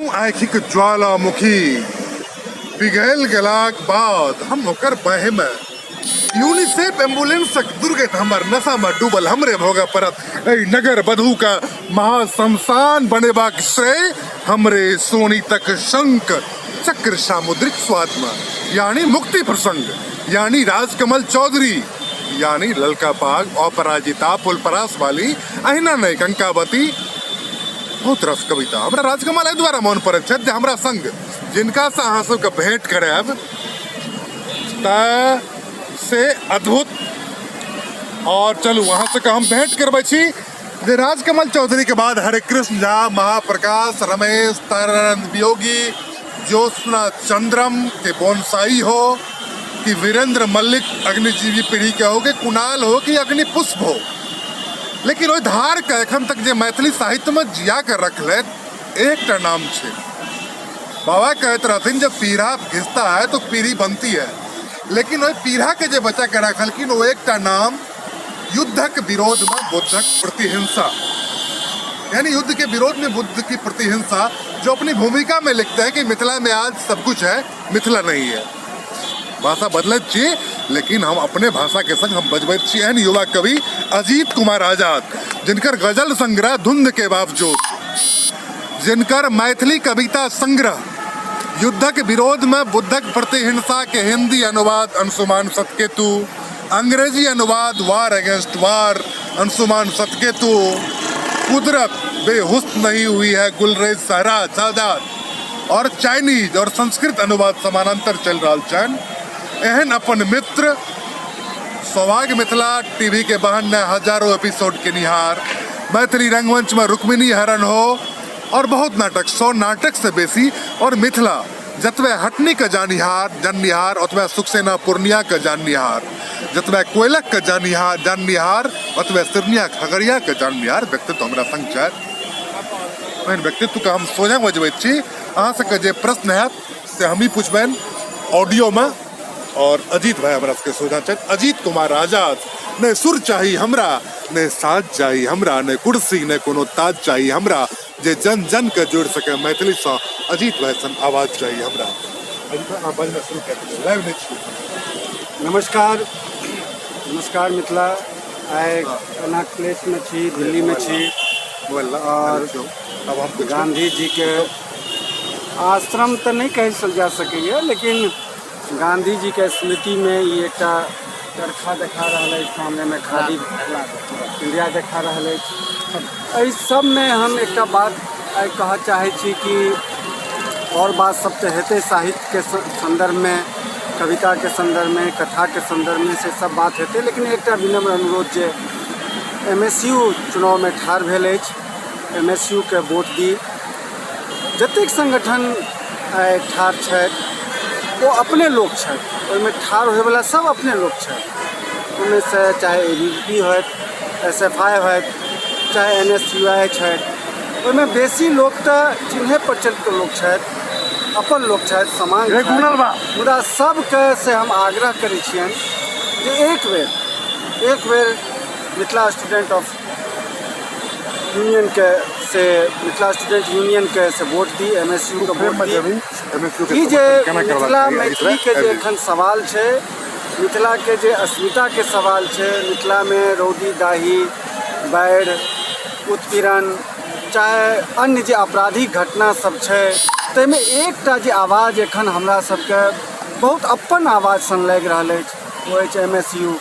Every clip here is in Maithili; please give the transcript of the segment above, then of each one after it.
आँखिक ज्वालामुखी पिघल गेलाक बाद हम ओकर बाहे में यूनिसेफ एम्बुलेंसक दुर्गत हमर नशा में डूबल हमरे भोगा परत एहि नगर बधू का महाशमशान बनेबाक श्रेय हमरे सोनी तक शंक चक्र सामुद्रिक स्वाद में यानी मुक्ति प्रसंग यानी राजकमल चौधरी यानी ललका पाग अपराजिता पुलपरास वाली अहिना नहीं कंकावती बहुत रस कविता हमरा राजकमल एहि द्वारा मन पड़ैत छथि जे हमरा संग जिनका से अहाँ सबके भेंट करायब से अद्भुत और चलू अहाँ सबके हम भेंट करबै छी जे राजकमल चौधरी के बाद हरे कृष्ण झा महाप्रकाश रमेश तारानंद वियोगी ज्योत्सना चंद्रम के बोनसाई हो कि वीरेंद्र मल्लिक अग्निजीवी पीढ़ी के हो कि कुणाल हो कि अग्नि पुष्प हो, लेकिन ओहि धार के एखन तक जे मैथिली साहित्य में जिया कर रखलैथ एकटा नाम छे। बाबा कहते रहथिन जब पीढ़ा घिसता है तो पीढ़ी बनती है, लेकिन ओहि पीढ़ा के जे बचा के रखलखिन वो एकटा नाम युद्धक विरोध में बुद्धक प्रतिहिंसा यानी युद्ध के विरोध में बुद्ध की प्रतिहिंसा, जो अपनी भूमिका में लिखते हैं कि मिथिला में आज सब कुछ है, मिथिला नहीं है। भाषा बदलत छी लेकिन हम अपने भाषा के संग हम बजबैत छी एहन युवा कवि अजीत कुमार आजाद जिनकर गजल संग्रह धुंध के बावजूद, जिनकर मैथिली कविता संग्रह युद्धक विरोध में बुद्धक प्रतिहिंसा के हिंदी अनुवाद अंशुमान सतकेतु, अंग्रेजी अनुवाद वार अगेंस्ट वार अंशुमान सतकेतु, कुदरत बेहुस्न नहीं हुई है गुलरेज सहरा सादात और चाइनीज और संस्कृत अनुवाद समानांतर चल रहा छन। एहन अपन मित्र सौभाग्य मिथिला टीवी के बहन हजारों एपिसोड के निहार मैथिली रंगमंच में रुक्मिणी हरण हो और बहुत नाटक 100 नाटक से बेसी और मिथिला जतवे हटनी के जाननिहार ओतबे सुखसेना पूर्णिया के जाननिहार, जतवे कोयलक के जाननिहार ओतबे सिरनिया खगड़िया के जाननिहार व्यक्तित्व हमरा संग छथि। ओहन व्यक्तित्व के हम सोझा बजबैत छी, अहाँ सबके जे प्रश्न हैत से हम ही पूछबनि ऑडियो में और अजीत भाई हमरा सबके सोझा छथि। अजीत कुमार आजाद ने सुर चाही हमरा ने साज चाही हमरा ने कुर्सी ने कोनो ताज चाही हमरा जे जन जन के जोड़ सके मैथिली से अजीत भाई सन आवाज चाहिए हमरा। अजीत भाई शुरू करते लाइव नहीं छी। नमस्कार मिथिला आइ कनक प्लेस में छी, दिल्ली में छी और अब हम गांधी जी के आश्रम तो नहीं कहल जा सकैए, लेकिन गांधी जी के स्मृति में ये एक चरखा देखा रहा है, सामने में खादी इंडिया देखा रहा है। इस सब में हम एक बात कह चाहे छी कि और बात सब तो हेते साहित्य के संदर्भ में, कविता के संदर्भ में, कथा के संदर्भ में से सब बात हेते, लेकिन एक विनम्र अनुरोध जे MSU चुनाव में ठाढ़ भेल अछि, MSU के वोट दी। जतेक संगठन ठाढ़ छथि वो अपने लोग छथि, ओहिमे ठाढ़ होयवला सब अपने लोग छथि। उनमें से चाहे ABVP होत, SFI होत, चाहे NSUI छथि, ओहिमे बेसी लोग तो चिन्हे प्रचलित लोग छथि, अपन लोग छथि, समान मुदा सबके से हम आग्रह करै छियनि जे एक बेर मिथिला स्टूडेंट ऑफ यूनियन के से मिथिला स्टूडेंट यूनियन के से वोट दी, MSU के वोट दी। जे मिथिला मैथिली के जे एखन सवाल छै, मिथिला के जे अस्मिता के सवाल छै, मिथिला में रौदी दाही बाढ़ि उत्पीड़न चाहे अन्य जे आपराधिक घटना सब छै, ताहिमे एकटा जे आवाज एखन हमरा सबके बहुत अपन आवाज सन लागि रहल अछि, वो अछि MSU।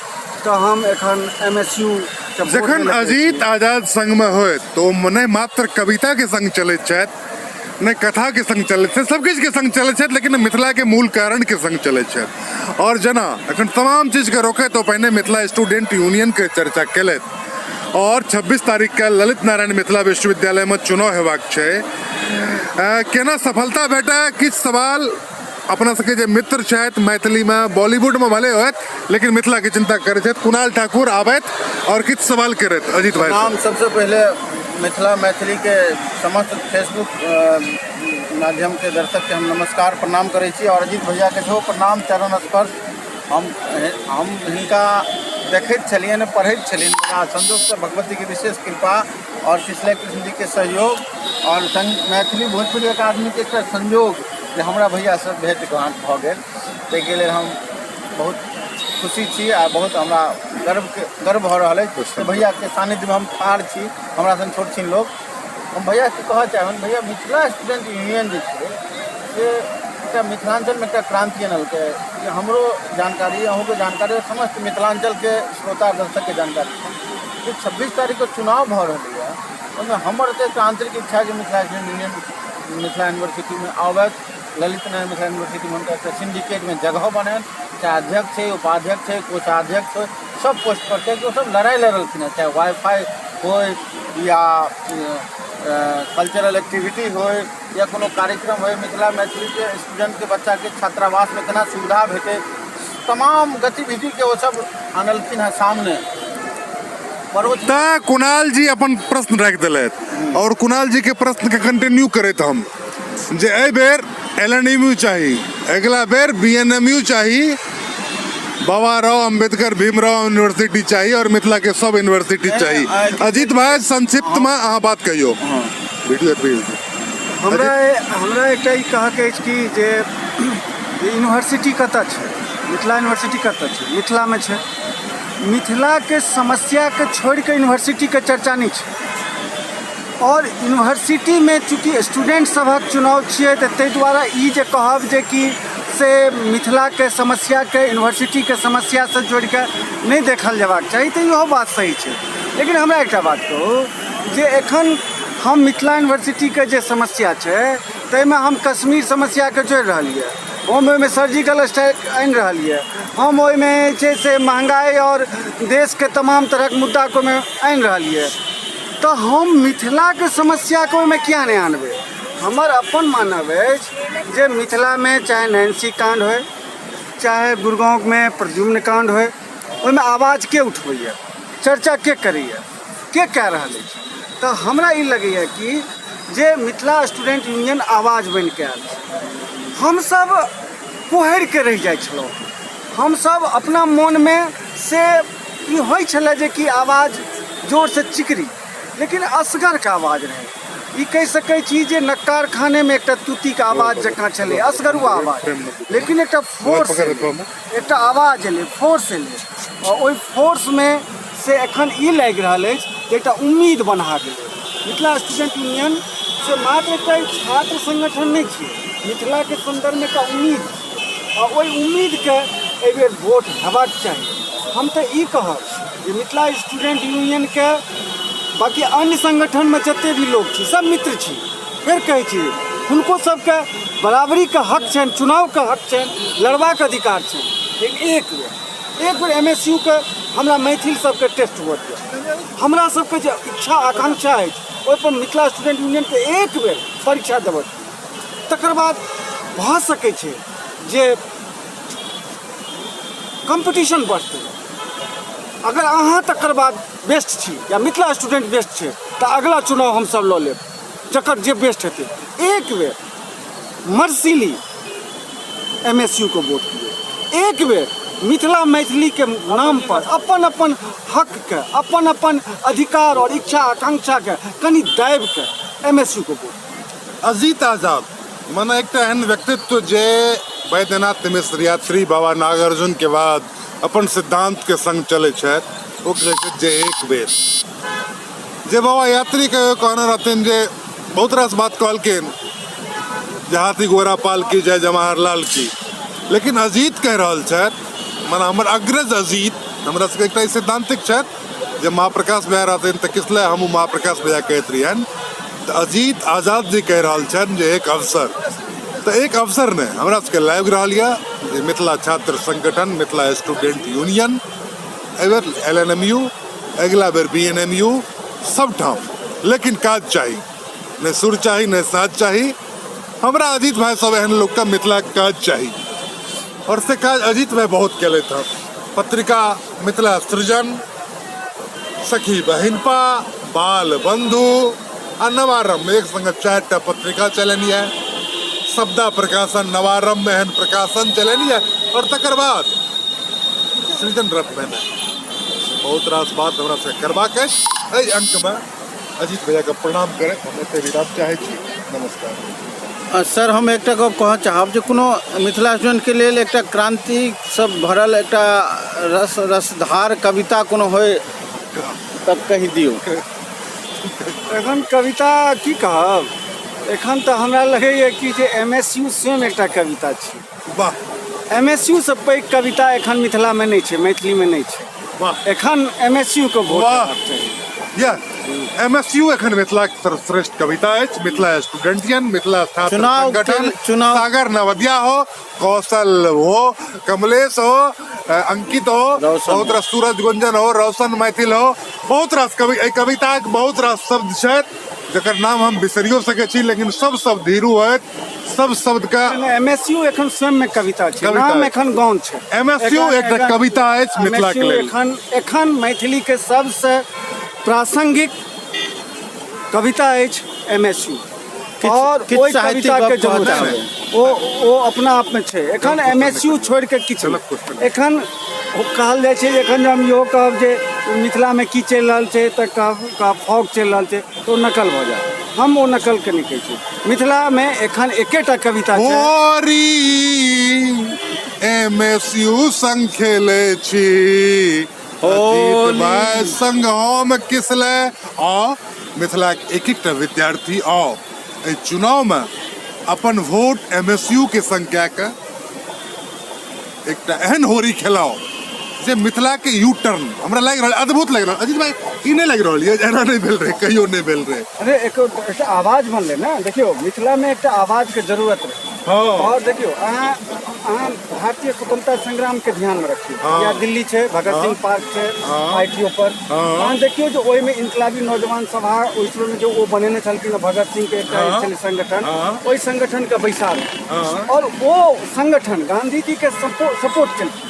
तो हम एखन MSU जखन अजीत आजाद संग में होय तो नहीं मात्र कविता के संग चलैत छथि, नहीं कथा के संग चलैत छथि, सब किछु के संग चलैत छथि, लेकिन मिथिला के मूल कारण के संग चलैत छथि। और जना एखन तमाम चीज के रोके तो पहिने मिथिला स्टूडेंट यूनियन के चर्चा केलथि और 26 तारीख के ललित नारायण मिथिला विश्वविद्यालय में चुनाव हेबाक छै। केना सफलता भेटै किछु सवाल अपना सबके जे मित्र छथि मैथिली में बॉलीवुड में भले होत लेकिन मिथिला के चिंता करे छथि, कुणाल ठाकुर आबैत और किछु सवाल करैत। अजीत भाई नाम सबसे पहले मिथिला मैथिली के समस्त फेसबुक माध्यम के दर्शक के हम नमस्कार प्रणाम करै छी और अजीत भैया के सेहो प्रणाम चरण स्पर्श। हम हिनका देखैत छलियनि पढ़ैत छलियनि मुदा संजोगसँ भगवतीके विशेष कृपा और पिछले कृष्ण जी के सहयोग और मैथिली भोजपुरी अकादमीके एकटा संयोग जे हमरा भैयासँ भेँट घाँट भऽ गेल ताहिके लेल हम बहुत खुशी छी आ बहुत हमरा गर्व भऽ रहल अछि तऽ भैयाके सानिध्यमे हम ठाढ़ छी हमरा सन छोट छिन लोग हम भैयाके कहऽ चाहबनि भैया मिथिला स्टूडेंट यूनियन जे छै से एकटा मिथिलाञ्चलमे एकटा क्रांति अनलकै जे हमरो जानकारी अहूँके जानकारी और समस्त मिथिलाञ्चलके श्रोता दर्शकके जानकारी जे 26 तारीखके चुनाव भऽ रहलै है ओहिमे हमर तऽ आंतरिक इच्छा जे मिथिला स्टूडेंट यूनियन मिथिला यूनिवर्सिटीमे आबथि ललित नारायण मिथिला यूनिवर्सिटीमे हुनका एकटा सिंडिकेटमे जगह बननि चाहे अध्यक्ष छै उपाध्यक्ष छै कोषाध्यक्ष हो सब पोस्ट पर छै ओ सब लड़ाई लड़लखिन हैं चाहे वाईफाई होय या कल्चरल एक्टिविटी होय या कोनो कार्यक्रम होय मिथिला मैथिलीके स्टूडेंटके बच्चाके छात्रावासमे केना सुविधा भेटै तमाम गतिविधिके ओ सब आनलखिन हैं सामने कुणाल जी अपन प्रश्न रख दिलथि और कुणाल जी के प्रश्न के कंटिन्यू करैत हम जे एहि बेर LNMU चाही अगला बेर BNMU चाही बाबा राव अम्बेडकर भीमराव यूनिवर्सिटी चाहिए और मिथिला के सब यूनिवर्सिटी चाहिए अजीत भाई संक्षिप्त में अहाँ बात कहियो वीडियो हमरा एकटा ई कहके अछि कि जे यूनिवर्सिटी कतऽ छै मिथिला यूनिवर्सिटी कतऽ छै मिथिलामे छै मिथिलाके समस्याके छोड़िके यूनिवर्सिटीके चर्चा नहीं छै और यूनिवर्सिटी में चूँकि स्टूडेंट सभक चुनाव छियै तऽ ताहि दुआरे ई जे कहब जे कि से मिथिला के समस्या के यूनिवर्सिटी के समस्या से जोड़ के नहीं देखल जबाक चाहिए तो इहो बात सही है लेकिन हमरा एक बात कहू जे एखन हम मिथिला यूनिवर्सिटी के जे समस्या है तैमे हम कश्मीर समस्या के जोड़ रहिए हम ओहिमे सर्जिकल स्ट्राइक आनि रहिए हम ओहिमे छै से महंगाई और देश के तमाम तरह मुद्दा को में आनि रहिए तो हम मिथिला के समस्या को में किया नहीं आनबे हमर अपन मानव अछि जे मिथिला में चाहे नैन्सी कांड हो चाहे गुड़गांव में प्रद्युम्न कांड हो ओहिमे आवाज के उठबैया चर्चा के करैया के कह रहा है तो हमरा ई लगैया कि जे मिथिला स्टूडेंट यूनियन आवाज बन के आयल हम सब कोहर के रह जाइ छलहुँ हम सब अपना मन में से ई होइ छलै जे कि आवाज जोर से चिकरी लेकिन असगर के आवाज रहे ई कह सकै छी जे नक्कार खाने में एक तूती के आवाज जकाँ चले असगरुआ आवाज लेकिन एक फोर्स एक आवाज एले फोर्स एले और ओहि फोर्स में से एखन ई लागि रहल अछि जे एक उम्मीद बना गेलै मिथिला स्टूडेंट यूनियन से मात्र एक छात्र संगठन नहीं छियै मिथिला के संदर्भ में एक उम्मीद और ओहि उम्मीद के एहि बेर वोट हेबाक चाहिए हम तो ई कहब जे मिथिला स्टूडेंट यूनियन के बाकी अन्य संगठन में जिते भी लोग छी सब मित्र छी फिर कहे छी हुनको सबके बराबरी का हक छनि चुनाव का हक छनि लड़बाक अधिकार छनि लेकिन एक बेर MSU के हमरा मैथिल सबके टेस्ट हुआ हमरा सबके जो इच्छा आकांक्षा है ओहि पर मिथिला स्टूडेंट यूनियन के एक बेर परीक्षा देबऽ तकर बाद भऽ सकै छै जे कंपटीशन बढ़तै अगर अहाँ तकर बाद बेस्ट छी या मिथिला स्टूडेंट बेस्ट छै तो अगला चुनाव हम सब लऽ लेब जकर जे बेस्ट हेतै एक बेर मर्सिली MSU को वोट दिए एक बेर मिथिला मैथिली के नाम पर अपन अपन हक के अपन अपन अधिकार और इच्छा आकांक्षा के कनि दाबि के MSU को वोट अजीत आजाद मने एक एहन व्यक्तित्व जे बैद्यनाथ मिश्र यात्री बाबा नागार्जुन के बाद अपन सिद्धांत के संग चले छथि ओ कहै छै जे एक बेर जे बाबा यात्री के कहने रहथिन जे बहुत रास बात कहलखिन जे हाथी घोड़ा पाल की जय जवाहरलाल की लेकिन अजीत कह रहल छथि मने हमर अग्रज अजीत हमरा सबके एकटा सिद्धांतिक छथि जे महाप्रकाश भैया रहथिन तऽ किसले हम महाप्रकाश भैया कहैत रहियनि तऽ अजीत आजाद जी कह रहल छथि जे एक अवसर तो एक अवसर ने हमरा सबके लाइव रहल यऽ मिथिला छात्र संगठन मिथिला स्टूडेंट यूनियन एहिबेर LNMU अगला बेर BNMU सब ठाम लेकिन काज चाही नहीं सुर चाही नहीं साज चाही हमरा अजीत भाई सब एहन लोग का मिथिला काज चाही और से काज अजीत भाई बहुत केले था पत्रिका मिथिला सृजन सखी बहिनपा बाल बंधु आ नवारम एक संग 4टा पत्रिका चलनी है शब्दा प्रकाशन नवारम में प्रकाशन चलनी है और तकर बाद सृजन रथ में बहुत रास बात हमरा से करबाक अछि। एहि अंक में अजीत भैया के प्रणाम करे हम एते विदा चाहे छी। नमस्कार। सर हम एकटा गप कहऽ चाहब जे कोनो मिथिला स्टूडेंट के लेल एकटा क्रांति सब भरल एकटा रसधार कविता कोनो होय तब कहि दियौ। एखन कविता की कहब, एखन तऽ हमरा लगैए कि जे MSU स्वयं एकटा कविता छै। वाह। MSU से पैघ कविता एखन मिथिला में नहीं छै, मैथिली में नहीं छै। वाह। एखन MSU के वोट वाह। देबाक चाही। या MSU एखन मिथिला के सर्वश्रेष्ठ कविता अछि। मिथिला स्टूडेंटियन, मिथिला छात्र संगठन, सागर नवदिया हो, कौशल हो, कमलेश हो, अंकित हो, बहुत रास सूरज गुंजन हो, रोशन मैथिल हो, बहुत रास कविता के बहुत रास शब्द छथि जकर नाम हम बिसरियो सके छी, लेकिन सब शब्द धीरू होत, सब शब्द का MSU एखन स्वयं में कविता छै, नाम एखन गौन छै। MSU एकटा कविता अछि मिथिला के लेल। एखन मैथिली के सबसे प्रासंगिक कविता अछि MSU, और ओहि कविता के जरूरत है, वो अपना आप में छै। एखन MSU छोड़ के किछु एखन कहल जाइ छै, एखन हम इहो कहब जे मिथिला में की चलि रहल छै तऽ कहब फॉग चलि रहल छै तऽ ओ नकल भऽ जाय। हम ओ नकल के नहीं कहै छी। मिथिला में एखन एकेटा कविता छै। MSU संग खेले छी भाई संग हम किसले आ मिथिला के एक एकटा विद्यार्थी आओ एहि चुनाव में अपन वोट MSU के संग कए के एकटा एहन होरी खेलाओ जे मिथिला के यू टर्न हमरा लागि रहल, अद्भुत लागि रहल। अजीत भाई ई नहीं लागि रहल ये एना नहीं भेल रहे, कहियो नहीं भेल रहे। अरे एक आवाज बनले ना, देखियो मिथिला में एक आवाज के जरूरत रहे। और देखियो अहाँ भारतीय स्वतंत्रता संग्राम के ध्यान में रखियो, या दिल्ली छै, भगत सिंह पार्क छै, ITO पर अहाँ देखियो जो ओहि में इनकलाबी नौजवान सभा ओहि में जो वो बनेने छलखिन भगत सिंह के एकटा संगठन, ओहि संगठन के बैसार और वो संगठन गांधी जी के सपोर्ट केलखिन,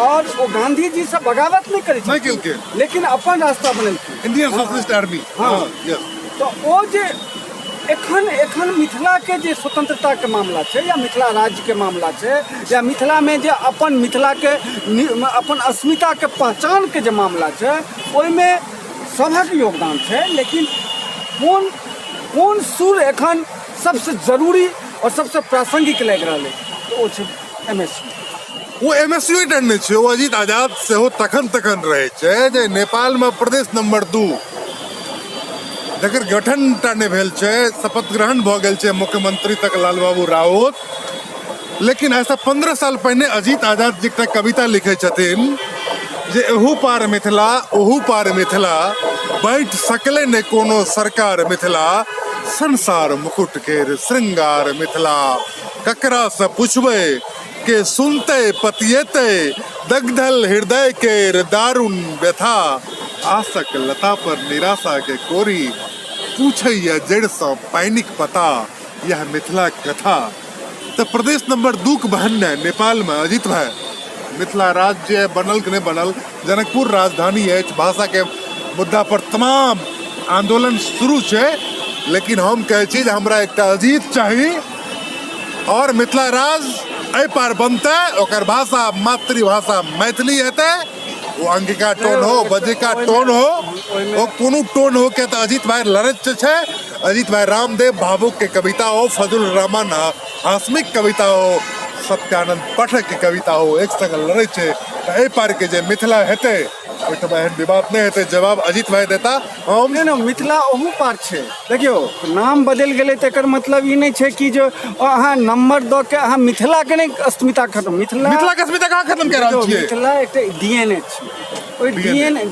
और वो गांधी जी से बगावत नहीं करै, लेकिन अपन रास्ता बनेलखिन, इंडियन सोशलिस्ट आर्मी। तो वो जे एखन मिथिला के जे स्वतंत्रता के मामला छै, या मिथिला राज्य के मामला छै, या मिथिला में जे अपन मिथिला के अपन अस्मिता के पहचान के जे मामला छै, ओहिमे सभक योगदान छै। लेकिन कोन सुर एखन सबसे जरूरी और सबसे प्रासंगिक लागि रहल है, तो वो छै MSU। वो MSU टा नहि छै, वो अजीत आजाद सेहो तखन रहै छै जे नेपाल में प्रदेश नंबर 2 जकर गठन टा नहि भेल छै, शपथ ग्रहण भऽ गेल छै मुख्यमंत्री तक लाल बाबू राउत। लेकिन ऐसा 15 साल पहिने अजीत आजाद जी एकटा कविता लिखे छथिन जे एहू पार मिथिला ओहू पार मिथिला, बैठ सकले ने कोनो सरकार मिथिला, संसार मुकुट केर श्रृंगार मिथिला, ककरा से पूछबे के सुनते पतियेते, दग्धल हृदय केर दारुण व्यथा, आशक लता पर निराशा के कोरी, पूछैया जड़ सँ पैनिक पता, यह मिथिला कथा। तो प्रदेश नंबर 2 के बहन ने नेपाल में अजीत भाई मिथिला राज्य बनल कि नहीं बनल, जनकपुर राजधानी है, भाषा के मुद्दा पर तमाम आंदोलन शुरू है, लेकिन हम कहे छी हमरा एकटा अजीत चाहिए और मिथिला राज एहि पार बनते, ओकर भाषा मातृभाषा मैथिली हेतै, वो अंगिका टोन हो, बजिका टोन हो, वो कोनो टोन हो के तो अजीत भाई लड़त छै। अजीत भाई रामदेव भावुक के कविता हो, फजल रहमान हास्मिक कविता हो, सत्यानंद पाठक के कविता हो, एक संग लड़े छै। एहि पार के जे मिथिला हेतै ओहिठाम एहन विवाद नहीं हेतै, जवाब अजीत भाई देता। हम नहीं मिथिला ओहू पार छै। देखियो नाम बदल गेलै तऽ एकर मतलब ई नहीं छै कि जो अहाँ नंबर दऽ के अहाँ मिथिला के नहीं अस्मिता खत्म, मिथिला के अस्मिता कहाँ खत्म कर रहल छियै। मिथिला एकटा DNA छै, ओहि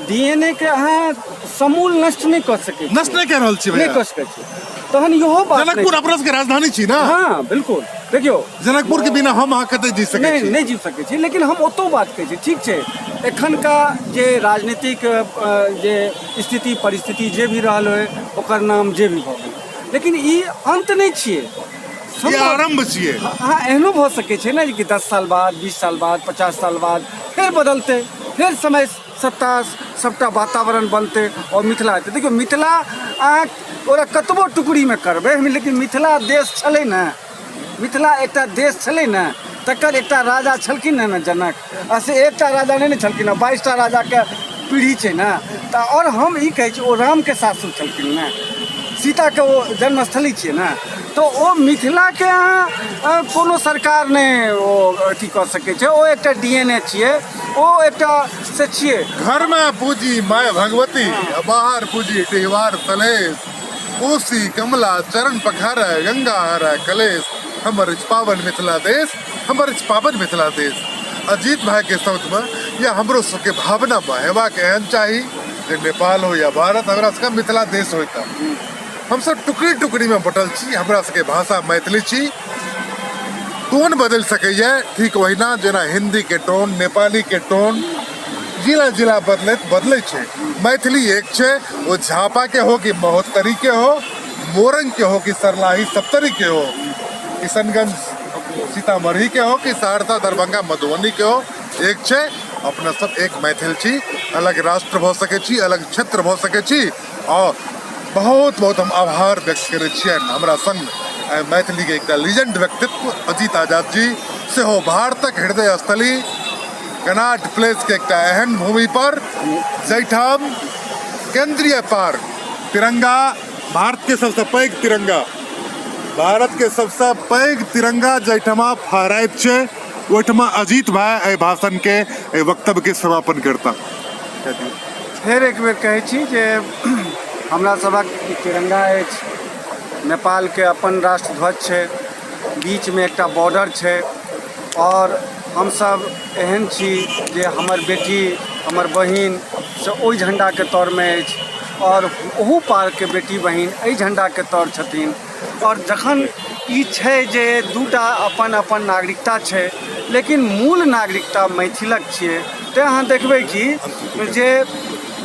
DNA के अहाँ समूल नष्ट नहीं कऽ सकै, नष्ट नहीं कर रहल छियै, नहीं कऽ सकै छी। तहन इहो बात जनकपुर अपना सबके राजधानी छी ना। हाँ बिल्कुल, देखियो जनकपुर के बिना हम अहाँ कतै जी सकै छी, नहीं जी सकै छी। लेकिन हम ओतो बात कहै छी, ठीक छै एखन का जे राजनीतिक जे स्थिति परिस्थिति जे भी रहल है ओकर नाम जे भी भऽ गेल, लेकिन ई अंत नहीं छियै, ये आरंभ छियै। हाँ एहनो भऽ सकै छै ना कि 10 साल बाद 20 साल बाद 50 साल बाद फिर बदलते, फिर समय सबटा वातावरण बनते और मिथिला हेतै। देखियो मिथिला अहाँ ओकरा कतबो टुकड़ी में करबै, लेकिन मिथिला देश छलै ने, मिथिला एकटा देश छलै ने, तकर एकटा राजा छलखिन ने जनक, से एकटा राजा नहीं छलखिन, 22टा राजा के पीढ़ी छै ने तऽ और हम ई कहै छी ओ रामके सासुर छलखिन ने, सीताके ओ जन्मस्थली छियै ने, तो ओ मिथिलाके अहाँ कोनो सरकार नहि ओ अथी कऽ सकै छै। ओ एकटा DNA छियै, ओ एकटा से छियै। घर में पूजी माय भगवती, बाहर पूजी टिहवार तलेश, कोसी कमला चरण पखार गंगा हर कलेश, हमर पावन मिथिला देश, हमर पावन मिथिला देश। अजीत भाई के शब्द में या हमरो सबके भावना में हेबाक एहन चाही जे नेपाल हो या भारत हमरा सबके मिथिला देश होता। हम सब टुकड़ी टुकड़ी में बटल छी, हमरा सबके भाषा मैथिली छी, टोन बदल सकैए ठीक वहिना जेना हिंदी के टोन, नेपाली के टोन जिला जिला बदले छै। मैथिली एक छै, वो झापा के हो कि महोत्तरी के हो, मोरंग के हो कि सरलाही सप्तरी के हो, किशनगंज सीतामढ़ी के हो कि सहरसा दरभंगा मधुबनी के हो, एक छै। अपना सब एक मैथिल छी, अलग राष्ट्र भ सकै छी, अलग क्षेत्र भ सकै छी। और बहुत बहुत हम आभार व्यक्त करे छियन हमरा संग मैथिली के एकटा लीजेंड व्यक्तित्व अजीत आजाद जी से हो भारतक हृदय स्थली कनाट प्लेस के एकटा एहन भूमि पर जैठाम केंद्रीय पार्क तिरंगा, भारत के सबसे पैघ तिरंगा, भारत के सबसे पैघ तिरंगा जैठमा फहराइत छै, ओहिठमा अजीत भाई एहि भाषण के एहि वक्तव्य के समापन करता। फेर एक बेर कहै छी जे हमरा सभक तिरंगा अछि, नेपाल के अपन राष्ट्रध्वज छै, बीच में एकटा बॉर्डर छै, और हमसब एहन छी जे हमर बेटी हमर बहिन से ओहि झंडा के तौर में अछि, और ओहू पार के बेटी बहिन एहि झंडा के तौर छथिन। और जखन ई छै जे दूटा अपन अपन नागरिकता छै, लेकिन मूल नागरिकता मैथिलक छियै, तऽ अहाँ देखबै कि जे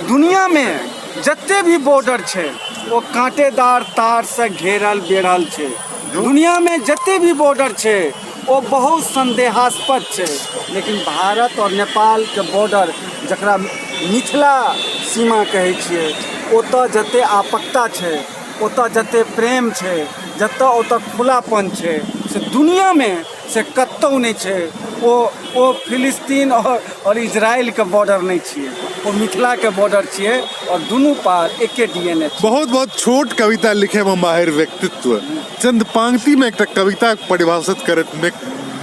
दुनिया में जते भी बॉर्डर छै वो कांटेदार तार से घेरल बेढ़ल छै। दुनिया में जते भी बॉर्डर छै वो बहुत संदेहास्पद छै, लेकिन भारत और नेपाल के बॉर्डर जकरा मिथिला सीमा कहै छियै, ओतऽ जते आपकता छै, ओतऽ जते प्रेम छै, जतऽ ओतऽ खुलापन छै, से दुनिया में से कतौ नहीं छै। वो फिलिस्तीन और इजराइल के बॉर्डर नहीं छियै, वो मिथिला के बॉर्डर छियै, और दुनू पार एके DNA छै। बहुत बहुत छोट कविता लिखे में माहिर व्यक्तित्व, चंद पंक्ति में एक कविता परिभाषित करत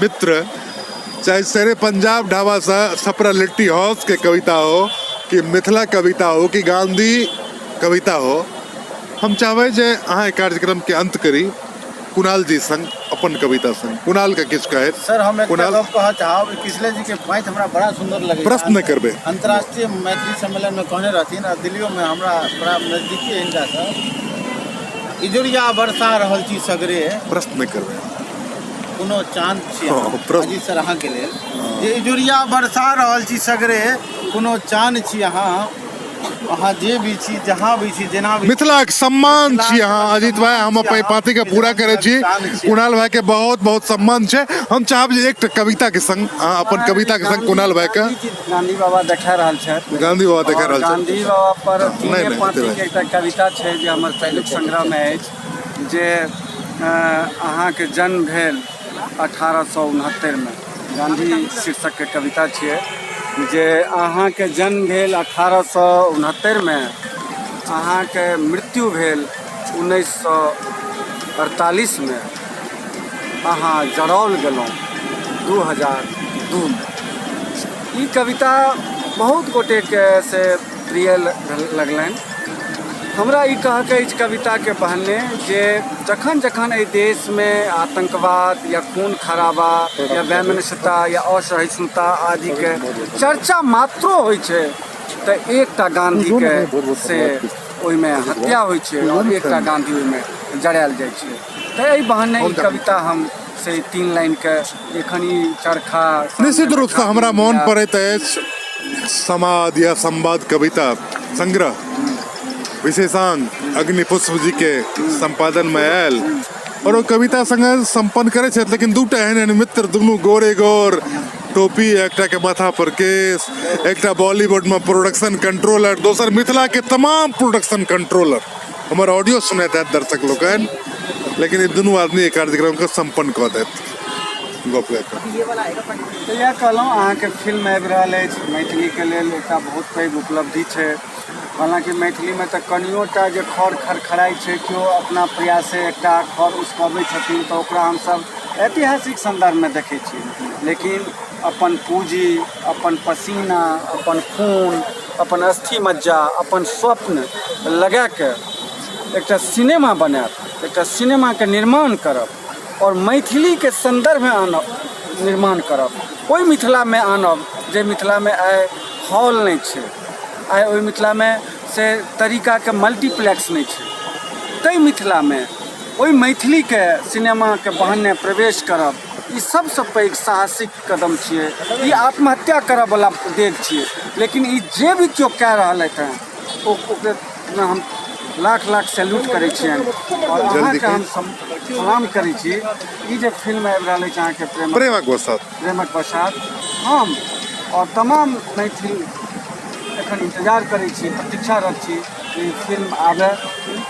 मित्र, चाहे शेरे पंजाब ढाबा से सपरा लिट्टी हाउस के कविता हो कि मिथिला कविता हो कि गांधी कविता हो, हम चाहे जे अहाँ कार्यक्रम के अंत करी कुणाल जी संग अपन कविता संग। कुणाल का किछ कहे सर, हम एक गप कहऽ चाहब, किसले जी के बात हमरा बड़ा सुंदर लगे। प्रश्न करबे अंतर्राष्ट्रीय मैथिली सम्मेलन में कहने रहथिन, और दिल्लियों में हमरा बड़ा नजदीकी है इनका से, इजोरिया बरसा रहल छी सगरे, प्रश्न करबे कोनो चांद छी हाजी सर अहाँ के लेल, जे इजोरिया बरसा रहल छी सगरे, कोनो चांद छी अहाँ, अहाँ जे भी छी, जहाँ भी छी, जेना भी मिथिला के सम्मान छी अहाँ। अजीत भाई, हम अपन पार्टी के पूरा करे छी, कुणाल भाई के बहुत बहुत सम्मान छै। हम चाहब जे एक कविता के संग अहाँ अपन कविता के संग कुणाल भाई के गांधी बाबा देखा रहल छथि, गांधी बाबा देखा रहल छथि, गांधी बाबा पर तीने पाँती के एकटा कविता छै जे हमर पहिलुक संग्रह में अछि, जे अहाँ के जन्म भेल 1869 में, गांधी शीर्षक के कविता छियै, जे अहाँ के जन्म भेल 1869 में, अहाँ के मृत्यु भेल 1948 में, अहाँ जरौल गेलहुँ 2002 में। ई कविता बहुत गोटे के से प्रिय लगलनि। हमरा ई कहके अछि कविता के पहले जे जखन जखन एहि देश में आतंकवाद या खून खराबा या वैमनस्यता या असहिष्णुता आदि के चर्चा मात्रो होइ छै, तऽ एकटा गांधी के से ओहिमे हत्या होइ छै और एकटा गांधी ओहिमे जरायल जाइ छै। तऽ एहि बहाने ई कविता हम से 3 लाइन के एखन ई चरखा निश्चित रूप से हमरा मोन पड़ैत अछि समाद या संवाद कविता संग्रह विशेषांक अग्निपुष्प जी के संपादन में आयल, और वो कविता संग संपन्न करे छथि। लेकिन दूटा एहन मित्र, दुनू गोरे गोर, टोपी, एकटा के माथा पर केस, एकटा बॉलीवुड में प्रोडक्शन कंट्रोलर, दोसर मिथिला के तमाम प्रोडक्शन कंट्रोलर। हमार ऑडियो सुनैत हैत दर्शक लोकनि, लेकिन ई दुनू आदमी एक कार्यक्रम के संपन्न कऽ देत। गप लेकर तऽ इएह कहलहुँ अहाँके फिल्म आबि रहल अछि मैथिलीके लेल एकटा बहुत पैघ उपलब्धि छै। हालांकि मैथिलीमे तऽ कनियोटा जे खर खरखराइ छै, केओ अपना प्रयासे एकटा खर उसकबै छथिन तऽ ओकरा हमसब ऐतिहासिक संदर्भमे देखै छी। लेकिन अपन पूँजी, अपन पसीना, अपन खून, अपन अस्थि मज्जा, अपन स्वप्न लगा कऽ एकटा सिनेमा बनायब, एकटा सिनेमाके निर्माण करब और मैथिलीके संदर्भमे आनब, निर्माण करब, ओहि मिथिलामे आनब जे मिथिलामे आइ हॉल नहि छै, आइ ओहि मिथिलामे से तरीकाके मल्टीप्लेक्स नहि छै। ताहि मिथिलामे ओहि मैथिलीके सिनेमाके बहाने प्रवेश करब, ई सबसँ पैघ साहसिक कदम छियै। ई आत्महत्या करऽवला डेग छियै। लेकिन ई जे भी केओ कए रहलथि हैं ओकरा हम लाख लाख सैल्यूट करै छियनि और अहाँके हम सलाम करै छी। ई जे फिल्म आबि रहल अछि अहाँके प्रेमक बसात, हम और तमाम मैथिल एखन इंतजार करै छी, प्रतीक्षारत छी कि फिल्म आबय।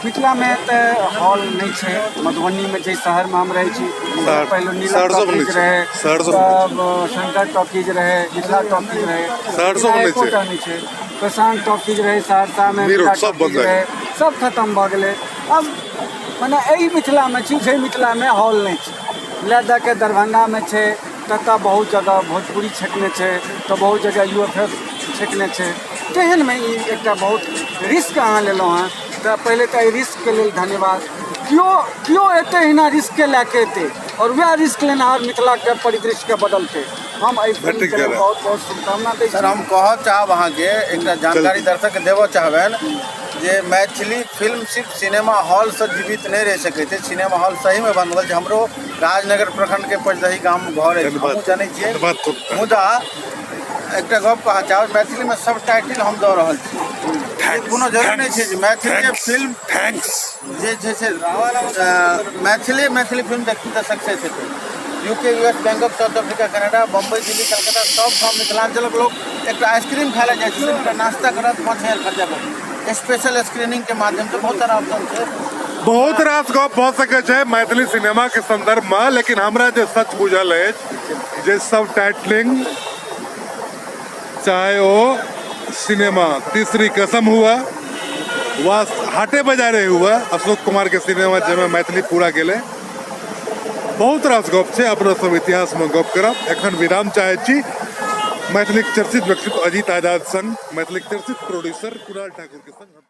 मिथिलामे तऽ हॉल नहि छै। मधुबनीमे जे शहरमे हम रहै छी, पहिले नीलम टॉकीज रहै, तब शंकर टॉकीज रहै, मिथिला टॉकीज रहै, एकोटा नहि छै। प्रशांत टॉकीज रहै सहरसामे, मिथिला टॉकीज रहै, सब खत्म भऽ गेलै। अब मने एहि मिथिलामे छी जे मिथिलामे हॉल नहि छै। लए दऽ के दरभंगामे छै, ततऽ बहुत जगह भोजपुरी छेकने छै, तऽ बहुत जगह UFF छेकने छै। तेहनमे ई एकटा बहुत रिस्क अहाँ लेलहुँ हेँ, तऽ पहिले तऽ एहि रिस्कके लेल धन्यवाद। केओ एतै एहिना रिस्कके लए कऽ एतै और वएह रिस्क लेनिहार मिथिलाके परिदृश्यके बदलतै। हम एहि फिल्मके लेल बहुत बहुत शुभकामना दै छी। सर, हम कहऽ चाहब अहाँके एकटा जानकारी दर्शकके देबऽ चाहबनि जे मैथिली फिल्म सिर्फ सिनेमा हॉलसँ जीवित नहीं रह सकै छै। सिनेमा हॉल सहीमे बनल छै। हमरो राजनगर प्रखंडके पचदही गाममे घर अछि, हमहूँ जानै छियै। मुदा एकटा गप कहऽ चाहब, मैथिलीमे सब टाइटिल हम दऽ रहल छी। कोनो जरूरी नहीं छै जे मैथिली फिल्म जे छै से मैथिली फिल्म देखी तऽ सक्सेस हेतै। UK, US, Bangkok, south Africa, Canada, Bombay, Delhi, Calcutta सब ठाम मिथिलांचलक लोक एकटा आइसक्रीम खाय लए जाइ छै, एकटा नाश्ता करत 5,000 खर्चा करत। स्पेशल स्क्रीनिंग के माध्यम से बहुत सारा ऑप्शन छै। बहुत रास गप भऽ सकै छै मैथिली सिनेमा के संदर्भ में, लेकिन हमरा जे सच बुझल अछि जे सब टाइटलिंग, चाहे वो सिनेमा तीसरी कसम हुआ वा हाटे बाजारे हुआ, अशोक कुमार के सिनेमा जाहिमे मैथिली पूरा गेलै, बहुत रास गप छै। अपना सब इतिहास में गप करब। एखन विराम चाहै छी। मैथिली चर्चित व्यक्तित्व अजीत आजाद संग, मैथिली चर्चित प्रोड्यूसर कुणाल ठाकुर के संग।